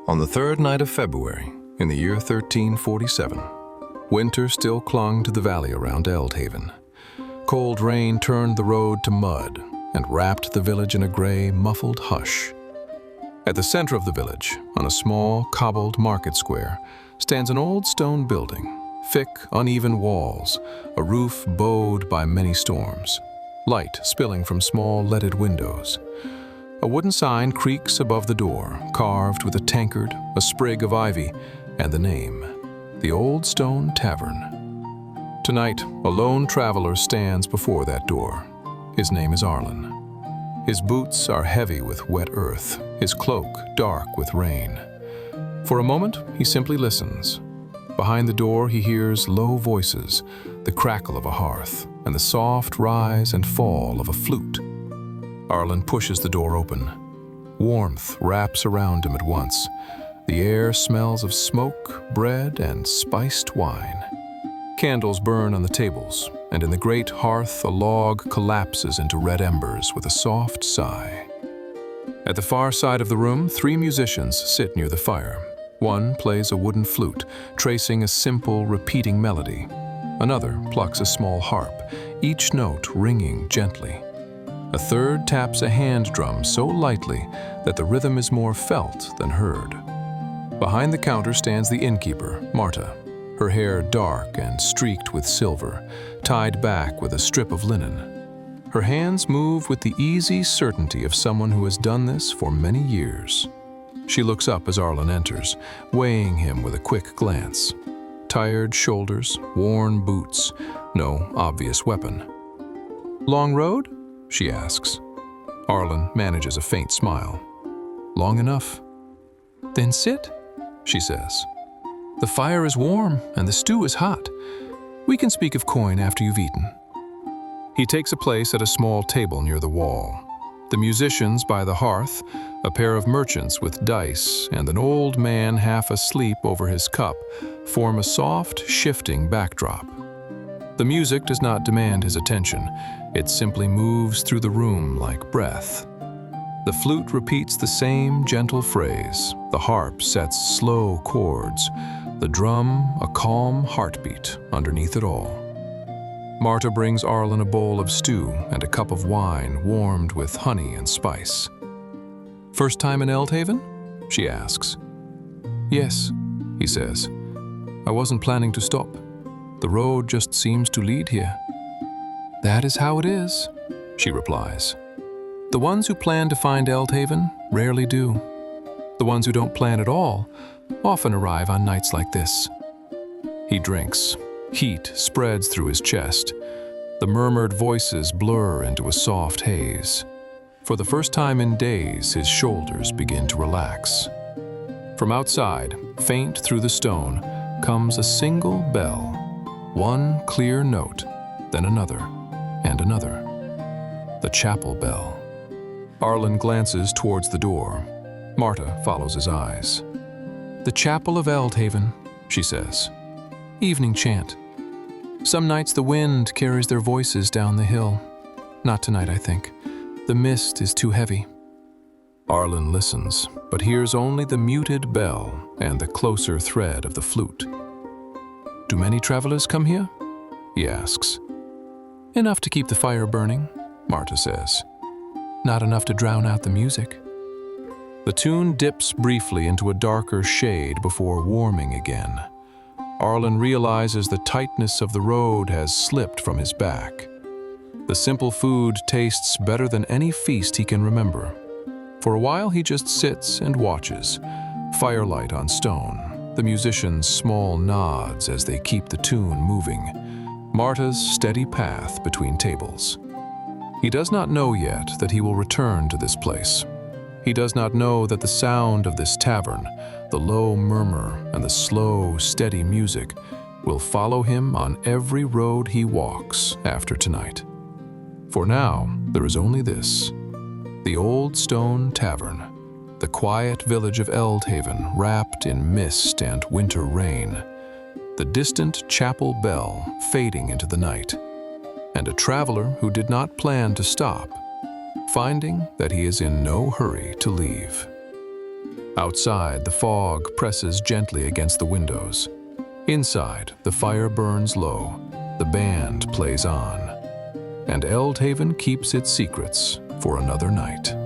On the third night of February, in the year 1347, winter still clung to the valley around Eldhaven. Cold rain turned the road to mud and wrapped the village in a gray, muffled hush. At the center of the village, on a small, cobbled market square, stands an old stone building, thick, uneven walls, a roof bowed by many storms, light spilling from small leaded windows. A wooden sign creaks above the door, carved with a tankard, a sprig of ivy, and the name, the Old Stone Tavern. Tonight, a lone traveler stands before that door. His name is Arlen. His boots are heavy with wet earth, his cloak dark with rain. For a moment, he simply listens. Behind the door, he hears low voices, the crackle of a hearth, and the soft rise and fall of a flute. Arlen pushes the door open. Warmth wraps around him at once. The air smells of smoke, bread, and spiced wine. Candles burn on the tables, and in the great hearth a log collapses into red embers with a soft sigh. At the far side of the room, 3 musicians sit near the fire. One plays a wooden flute, tracing a simple, repeating melody. Another plucks a small harp, each note ringing gently. A third taps a hand drum so lightly that the rhythm is more felt than heard. Behind the counter stands the innkeeper, Marta, her hair dark and streaked with silver, tied back with a strip of linen. Her hands move with the easy certainty of someone who has done this for many years. She looks up as Arlen enters, weighing him with a quick glance. Tired shoulders, worn boots, no obvious weapon. "Long road?" she asks. Arlen manages a faint smile. "Long enough." "Then sit," she says. "The fire is warm and the stew is hot. We can speak of coin after you've eaten." He takes a place at a small table near the wall. The musicians by the hearth, a pair of merchants with dice, and an old man half asleep over his cup form a soft, shifting backdrop. The music does not demand his attention. It simply moves through the room like breath. The flute repeats the same gentle phrase. The harp sets slow chords. The drum, a calm heartbeat underneath it all. Marta brings Arlen a bowl of stew and a cup of wine warmed with honey and spice. "First time in Eldhaven?" she asks. "Yes," he says. "I wasn't planning to stop. The road just seems to lead here." "That is how it is," she replies. "The ones who plan to find Eldhaven rarely do. The ones who don't plan at all often arrive on nights like this." He drinks. Heat spreads through his chest. The murmured voices blur into a soft haze. For the first time in days, his shoulders begin to relax. From outside, faint through the stone, comes a single bell. One clear note, then another, and another. The chapel bell. Arlen glances towards the door. Marta follows his eyes. "The chapel of Eldhaven," she says. "Evening chant. Some nights the wind carries their voices down the hill. Not tonight, I think. The mist is too heavy." Arlen listens, but hears only the muted bell and the closer thread of the flute. "Do many travelers come here?" he asks. "Enough to keep the fire burning," Marta says. "Not enough to drown out the music." The tune dips briefly into a darker shade before warming again. Arlen realizes the tightness of the road has slipped from his back. The simple food tastes better than any feast he can remember. For a while he just sits and watches. Firelight on stone, the musicians' small nods as they keep the tune moving. Marta's steady path between tables. He does not know yet that he will return to this place. He does not know that the sound of this tavern, the low murmur and the slow, steady music, will follow him on every road he walks after tonight. For now, there is only this: the Old Stone Tavern, the quiet village of Eldhaven wrapped in mist and winter rain, the distant chapel bell fading into the night, and a traveler who did not plan to stop, finding that he is in no hurry to leave. Outside, the fog presses gently against the windows. Inside, the fire burns low, the band plays on, and Eldhaven keeps its secrets for another night.